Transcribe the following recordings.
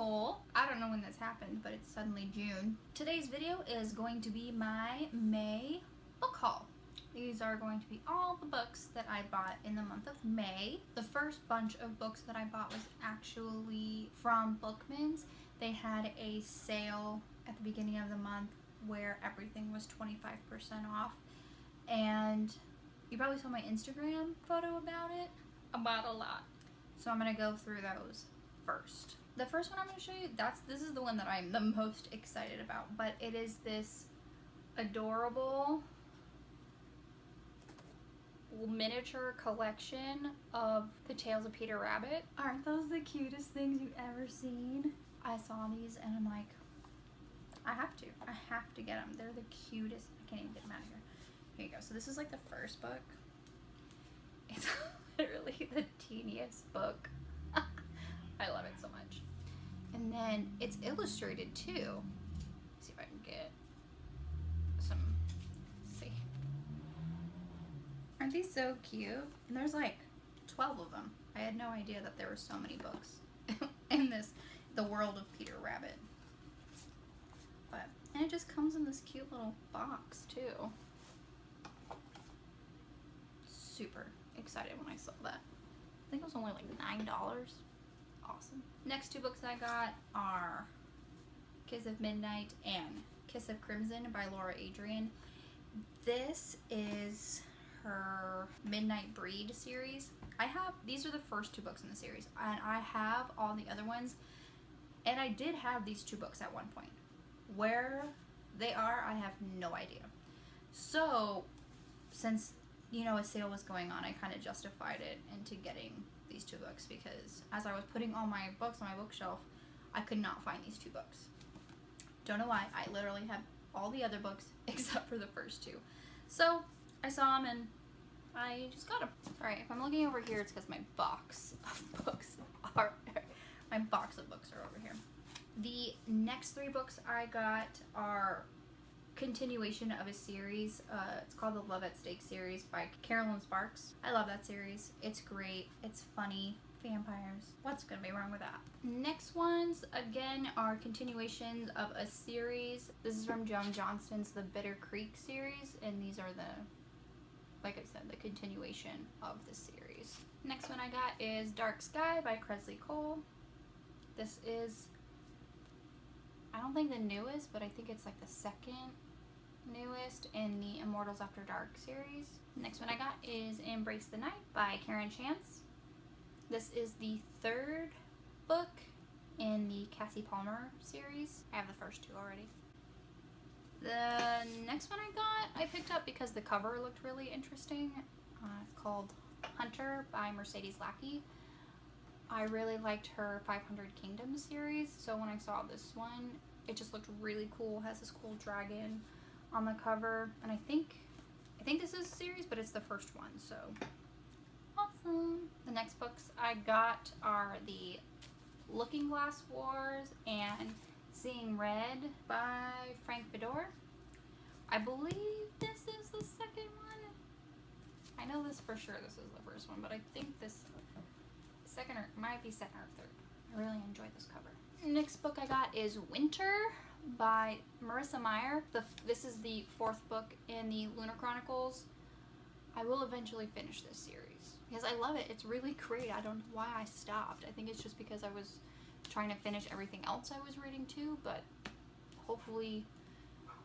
Nicole. I don't know when this happened, but it's suddenly June. Today's video is going to be my May book haul. These are going to be all the books that I bought in the month of May. The first bunch of books that I bought was actually from Bookman's. They had a sale at the beginning of the month where everything was 25% off. And you probably saw my Instagram photo about it. I bought a lot. So I'm going to go through those first. The first one I'm going to show you, this is the one that I'm the most excited about. But it is this adorable miniature collection of the Tales of Peter Rabbit. Aren't those the cutest things you've ever seen? I saw these and I'm like, I have to get them. They're the cutest. I can't even get them out of here. Here you go. So this is like the first book. It's literally the teeniest book. I love it so much. And then it's illustrated too. Let's see if I can get some. Let's see. Aren't these so cute? And there's like 12 of them. I had no idea that there were so many books in the world of Peter Rabbit. And it just comes in this cute little box too. Super excited when I saw that. I think it was only like $9. Awesome. Next two books I got are Kiss of Midnight and Kiss of Crimson by Laura Adrian. This is her Midnight Breed series. These are the first two books in the series, and I have all the other ones, and I did have these two books at one point. Where they are, I have no idea. So, since, you know, a sale was going on, I kind of justified it into getting these two books because as I was putting all my books on my bookshelf, I could not find these two books. Don't know why. I literally had all the other books except for the first two. So, I saw them and I just got them. Alright, if I'm looking over here, it's because my box of books are over here. The next three books I got are continuation of a series. It's called the Love at Stake series by Carolyn Sparks. I love that series. It's great. It's funny. Vampires. What's gonna be wrong with that? Next ones, again, are continuations of a series. This is from Joan Johnston's The Bitter Creek series, and these are like I said, the continuation of the series. Next one I got is Dark Sky by Kresley Cole. This is, I don't think the newest, but I think it's like the second newest in the Immortals After Dark series. Next one I got is Embrace the Night by Karen Chance. This is the third book in the Cassie Palmer series. I have the first two already. The next one I picked up because the cover looked really interesting. It's called Hunter by Mercedes Lackey. I really liked her 500 Kingdoms series, so when I saw this one, it just looked really cool. It has this cool dragon on the cover, and I think this is a series, but it's the first one, so awesome. The next books I got are the Looking Glass Wars and Seeing Red by Frank Fedor. I believe this is the second one. I know this for sure, this is the first one, but I think this second or might be second or third. I really enjoyed this cover. Next book I got is Winter by Marissa Meyer. This is the fourth book in the Lunar Chronicles. I will eventually finish this series because I love it. It's really great. I don't know why I stopped. I think it's just because I was trying to finish everything else I was reading too, but hopefully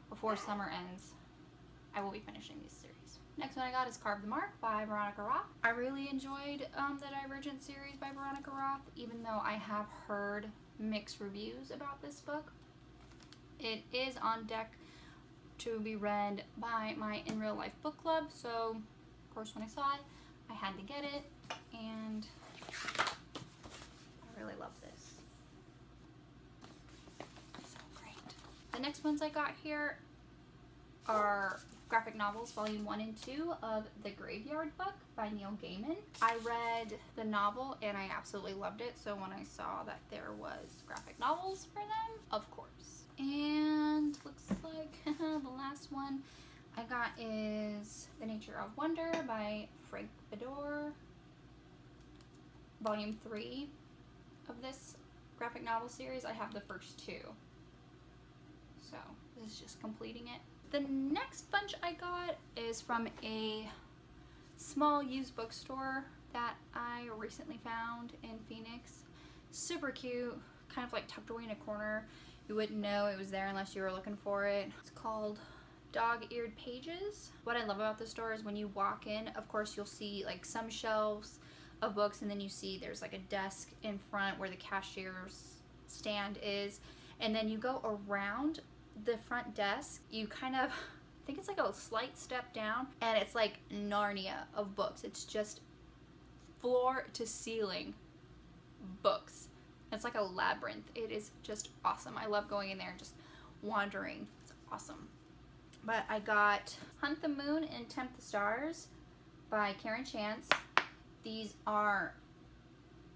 before summer ends, I will be finishing this series. Next one I got is Carve the Mark by Veronica Roth. I really enjoyed the Divergent series by Veronica Roth, even though I have heard mixed reviews about this book. It is on deck to be read by my In Real Life book club, so of course when I saw it, I had to get it, and I really love this. So great. The next ones I got here are graphic novels, volume 1 and 2 of The Graveyard Book by Neil Gaiman. I read the novel and I absolutely loved it, so when I saw that there was graphic novels for them, of course. And looks like the last one I got is The Nature of Wonder by Frank Fedor. Volume 3 of this graphic novel series. I have the first 2. So this is just completing it. The next bunch I got is from a small used bookstore that I recently found in Phoenix. Super cute, kind of like tucked away in a corner. You wouldn't know it was there unless you were looking for it. It's called Dogeared Pages. What I love about this store is when you walk in, of course you'll see like some shelves of books, and then you see there's like a desk in front where the cashier's stand is, and then you go around the front desk, you kind of, I think it's like a slight step down, and it's like Narnia of books. It's just floor to ceiling books. It's like a labyrinth. It is just awesome. I love going in there and just wandering. It's awesome. But I got Hunt the Moon and Tempt the Stars by Karen Chance. These are,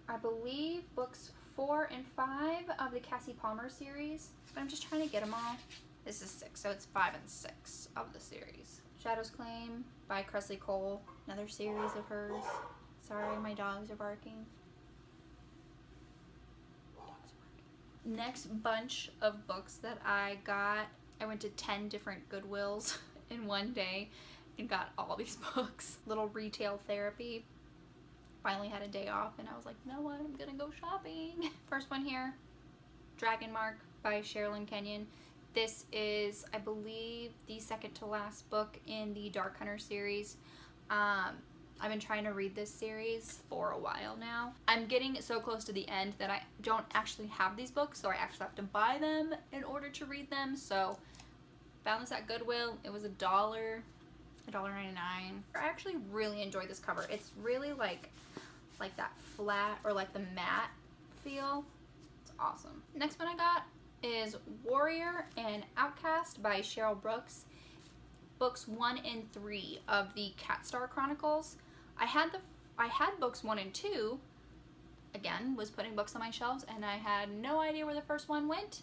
I believe, books 4 and 5 of the Cassie Palmer series. But I'm just trying to get them all. This is 6, so it's 5 and 6 of the series. Shadow's Claim by Kresley Cole, another series of hers. Sorry, my dogs are barking. Next bunch of books that I got, I went to 10 different Goodwills in one day and got all these books. Little retail therapy. Finally had a day off and I was like, you know what, I'm gonna go shopping. First one here, Dragon Mark by Sherilyn Kenyon. This is, I believe, the second to last book in the Dark Hunter series. I've been trying to read this series for a while now. I'm getting so close to the end that I don't actually have these books, so I actually have to buy them in order to read them. So found this at Goodwill. It was $1.99. I actually really enjoyed this cover. It's really like that flat or like the matte feel. It's awesome. Next one I got is Warrior and Outcast by Cheryl Brooks. Books 1 and 3 of the Catstar Chronicles. I had books 1 and 2. Again, was putting books on my shelves and I had no idea where the first one went.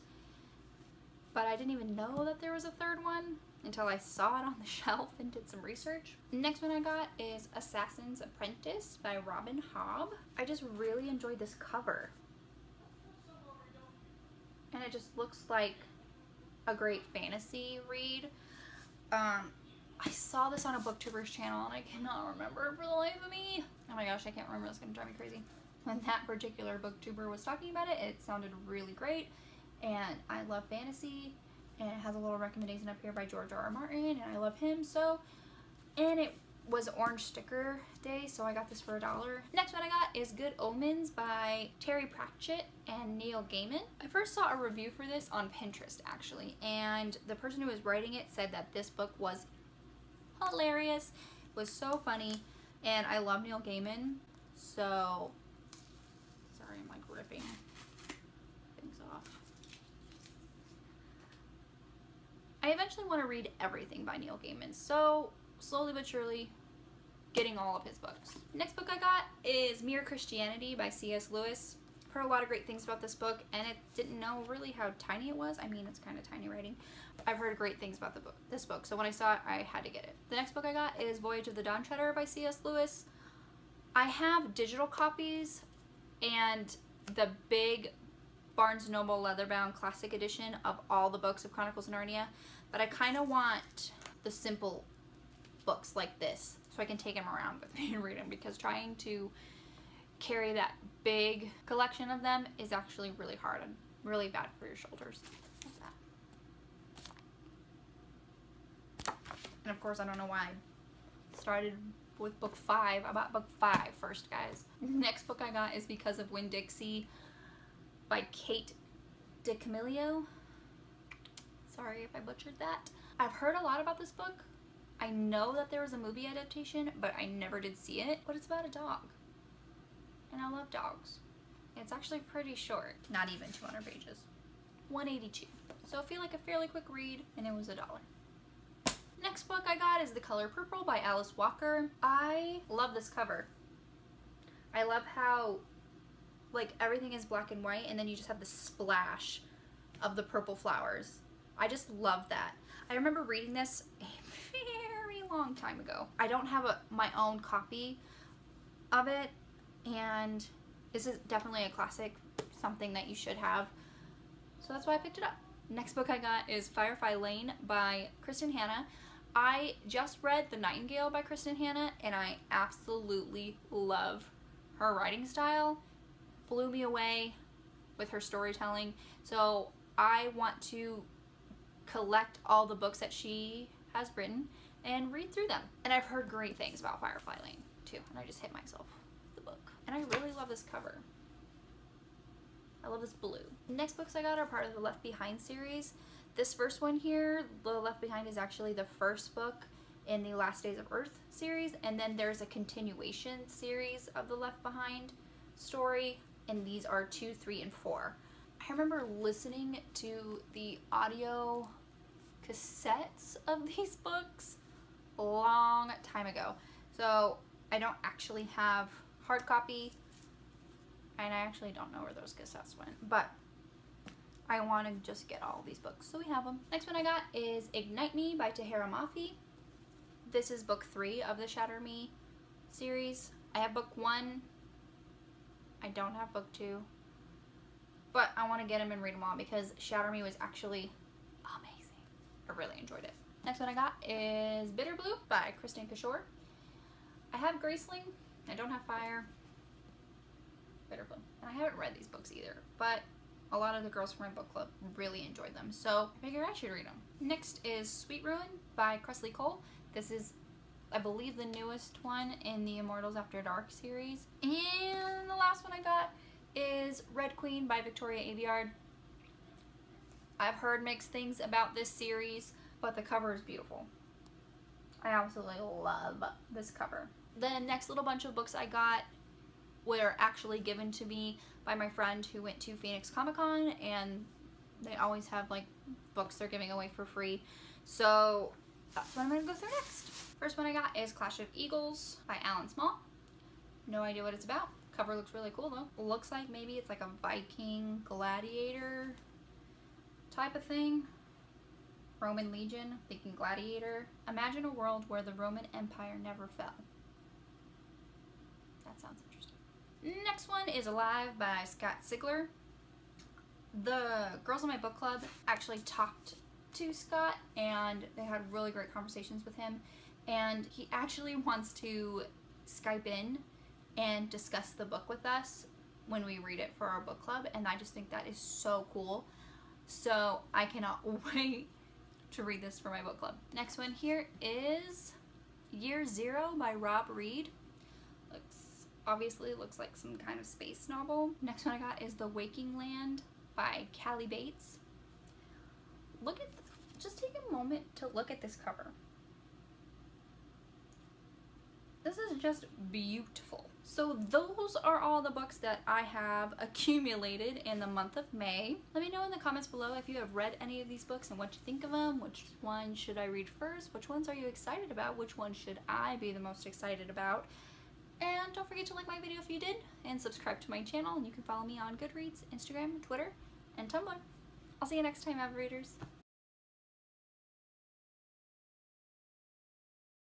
But I didn't even know that there was a third one until I saw it on the shelf and did some research. Next one I got is Assassin's Apprentice by Robin Hobb. I just really enjoyed this cover. And it just looks like a great fantasy read. I saw this on a booktuber's channel and I cannot remember for the life of me. Oh my gosh, I can't remember. It's gonna drive me crazy. When that particular booktuber was talking about it, it sounded really great. And I love fantasy. And it has a little recommendation up here by George R.R. Martin, and I love him so. And it was Orange Sticker Day, so I got this for $1. Next one I got is Good Omens by Terry Pratchett and Neil Gaiman. I first saw a review for this on Pinterest actually, and the person who was writing it said that this book was hilarious, was so funny, and I love Neil Gaiman, so sorry, I'm like ripping things off. I eventually want to read everything by Neil Gaiman, so slowly but surely getting all of his books. Next book I got is Mere Christianity by C.S. Lewis. Heard a lot of great things about this book, and it didn't know really how tiny it was. I mean, it's kind of tiny writing. I've heard great things about this book, so when I saw it, I had to get it. The next book I got is Voyage of the Dawn Treader by C.S. Lewis. I have digital copies and the big Barnes & Noble leather-bound classic edition of all the books of Chronicles of Narnia, but I kind of want the simple books like this so I can take them around with me and read them, because trying to carry that big collection of them is actually really hard and really bad for your shoulders. Like that. And of course, I don't know why I started with book 5. I bought book 5 first, guys. Next book I got is Because of Winn-Dixie by Kate DiCamillo. Sorry if I butchered that. I've heard a lot about this book. I know that there was a movie adaptation, but I never did see it. But it's about a dog. And I love dogs. It's actually pretty short. Not even 200 pages. 182. So I feel like a fairly quick read, and it was $1. Next book I got is The Color Purple by Alice Walker. I love this cover. I love how like everything is black and white, and then you just have the splash of the purple flowers. I just love that. I remember reading this a very long time ago. I don't have my own copy of it, and this is definitely a classic something that you should have. So that's why I picked it up. Next book I got is Firefly Lane by Kristen Hanna. I just read The Nightingale by Kristen Hanna, and I absolutely love her writing style. Blew me away with her storytelling. So I want to collect all the books that she has written and read through them. And I've heard great things about Firefly Lane too, and I just hit myself with the book. And I really love this cover. I love this blue. Next books I got are part of the Left Behind series. This first one here, The Left Behind, is actually the first book in the Last Days of Earth series, and then there's a continuation series of the Left Behind story, and these are 2, 3, and 4. I remember listening to the audio cassettes of these books a long time ago. So I don't actually have hard copy, and I actually don't know where those cassettes went, but I want to just get all these books, so we have them. Next one I got is Ignite Me by Tahira Mafi. This is book 3 of the Shatter Me series. I have book 1. I don't have book 2. But I want to get them and read them all because Shatter Me was actually amazing. I really enjoyed it. Next one I got is Bitter Blue by Kristen Kishore. I have Graceling. I don't have Fire. Bitter Blue. And I haven't read these books either, but a lot of the girls from my book club really enjoyed them, so I figure I should read them. Next is Sweet Ruin by Cresley Cole. This is, I believe, the newest one in the Immortals After Dark series. And the last one I got is Red Queen by Victoria Aveyard. I've heard mixed things about this series, but the cover is beautiful. I absolutely love this cover. The next little bunch of books I got were actually given to me by my friend who went to Phoenix Comic Con, and they always have like books they're giving away for free. So that's what I'm gonna go through next. First one I got is Clash of Eagles by Alan Small. No idea what it's about. Cover looks really cool though. Looks like maybe it's like a Viking gladiator type of thing. Roman Legion, thinking gladiator. Imagine a world where the Roman Empire never fell. That sounds interesting. Next one is Alive by Scott Sigler. The girls in my book club actually talked to Scott, and they had really great conversations with him, and he actually wants to Skype in and discuss the book with us when we read it for our book club, and I just think that is so cool. So I cannot wait to read this for my book club. Next one here is Year Zero by Rob Reed. Obviously looks like some kind of space novel. Next one I got is The Waking Land by Callie Bates. Just take a moment to look at this cover. This is just beautiful. So those are all the books that I have accumulated in the month of May. Let me know in the comments below if you have read any of these books and what you think of them. Which one should I read first? Which ones are you excited about? Which one should I be the most excited about? And don't forget to like my video if you did, and subscribe to my channel, and you can follow me on Goodreads, Instagram, Twitter, and Tumblr. I'll see you next time, Avid Readers.